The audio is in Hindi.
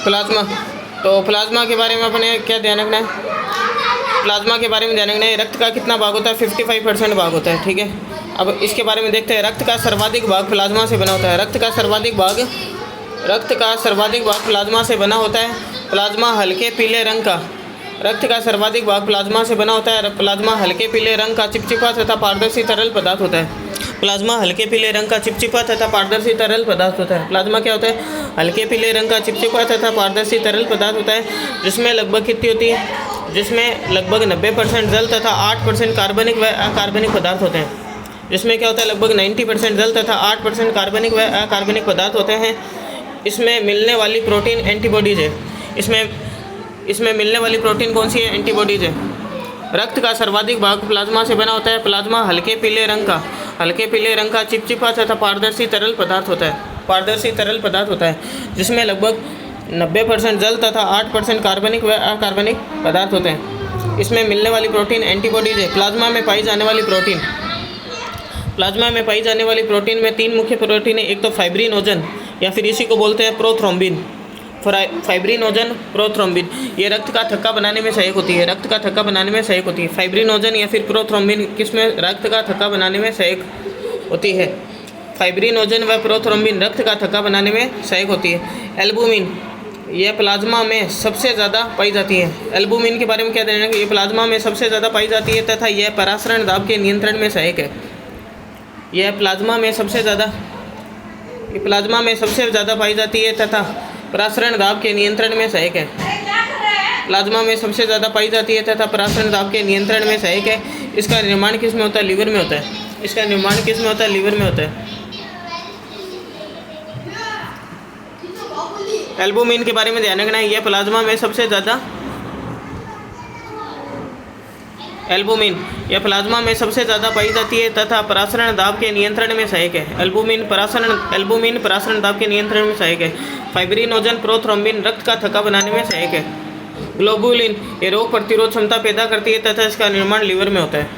प्लाज्मा। तो प्लाज्मा के बारे में अपने क्या ध्यान रखना है? प्लाज्मा के बारे में ध्यान रखना है, रक्त का कितना भाग होता है? 55% भाग होता है, ठीक है। अब इसके बारे में देखते हैं। रक्त का सर्वाधिक भाग प्लाज्मा से बना होता है। रक्त का सर्वाधिक भाग प्लाज्मा से बना होता है। प्लाज्मा हल्के पीले रंग का, रक्त का सर्वाधिक भाग प्लाज्मा से बना होता है। प्लाज्मा हल्के पीले रंग का चिपचिपा तथा पारदर्शी तरल पदार्थ होता है। प्लाज्मा हल्के पीले रंग का चिपचिपा तथा पारदर्शी तरल पदार्थ होता है। प्लाज्मा क्या होता है? हल्के पीले रंग का चिपचिपा तथा पारदर्शी तरल पदार्थ होता है, जिसमें लगभग कितनी होती है? जिसमें लगभग 90% जल तथा 8% कार्बनिक व अकार्बनिक पदार्थ होते हैं। जिसमें क्या होता है? लगभग 90% जल तथा 8% कार्बनिक व अकार्बनिक पदार्थ होते हैं। इसमें मिलने वाली प्रोटीन एंटीबॉडीज है। इसमें मिलने वाली प्रोटीन कौन सी है? एंटीबॉडीज है। रक्त का सर्वाधिक भाग प्लाज्मा से बना होता है। प्लाज्मा हल्के पीले रंग का चिपचिपा तथा पारदर्शी तरल पदार्थ होता है, जिसमें लगभग 90% जल तथा 8% कार्बनिक व अकार्बनिक पदार्थ होते हैं। इसमें मिलने वाली प्रोटीन एंटीबॉडीज है। प्लाज्मा में पाई जाने वाली प्रोटीन में 3 मुख्य प्रोटीन है। एक तो फाइब्रिनोजन, या फिर इसी को बोलते हैं प्रोथ्रोम्बिन। फाइब्रिनोजन, प्रोथ्रोम्बिन, ये रक्त का थक्का बनाने में सहायक होती है। फाइब्रिनोजन या फिर प्रोथ्रोम्बिन किसमें? रक्त का थक्का बनाने में सहायक होती है। फाइब्रिनोजन व प्रोथ्रोम्बिन रक्त का थक्का बनाने में सहायक होती है। एल्बुमिन, यह प्लाज्मा में सबसे ज़्यादा पाई जाती है। एल्बुमिन के बारे में क्या देना है? ये प्लाज्मा में सबसे ज़्यादा पाई जाती है तथा यह परासरण दाब के नियंत्रण में सहायक है। यह प्लाज्मा में सबसे ज़्यादा पाई जाती है तथा परासरण दाब के नियंत्रण में सहायक है। प्लाज्मा में सबसे ज़्यादा पाई जाती है तथा परासरण दाब के नियंत्रण में सहायक है। इसका निर्माण किस में होता है? लीवर में होता है। लीवर में होता है। एल्बुमिन के बारे में ध्यान रखना है। यह प्लाज्मा में सबसे ज़्यादा पाई जाती है तथा परासरण दाब के नियंत्रण में सहायक है। एल्बुमिन परासरण दाब के नियंत्रण में सहायक है। फाइब्रिनोजन, प्रोथ्रोम्बिन रक्त का थक्का बनाने में सहायक है। ग्लोबुलिन, ये रोग प्रतिरोध क्षमता पैदा करती है तथा इसका निर्माण लीवर में होता है।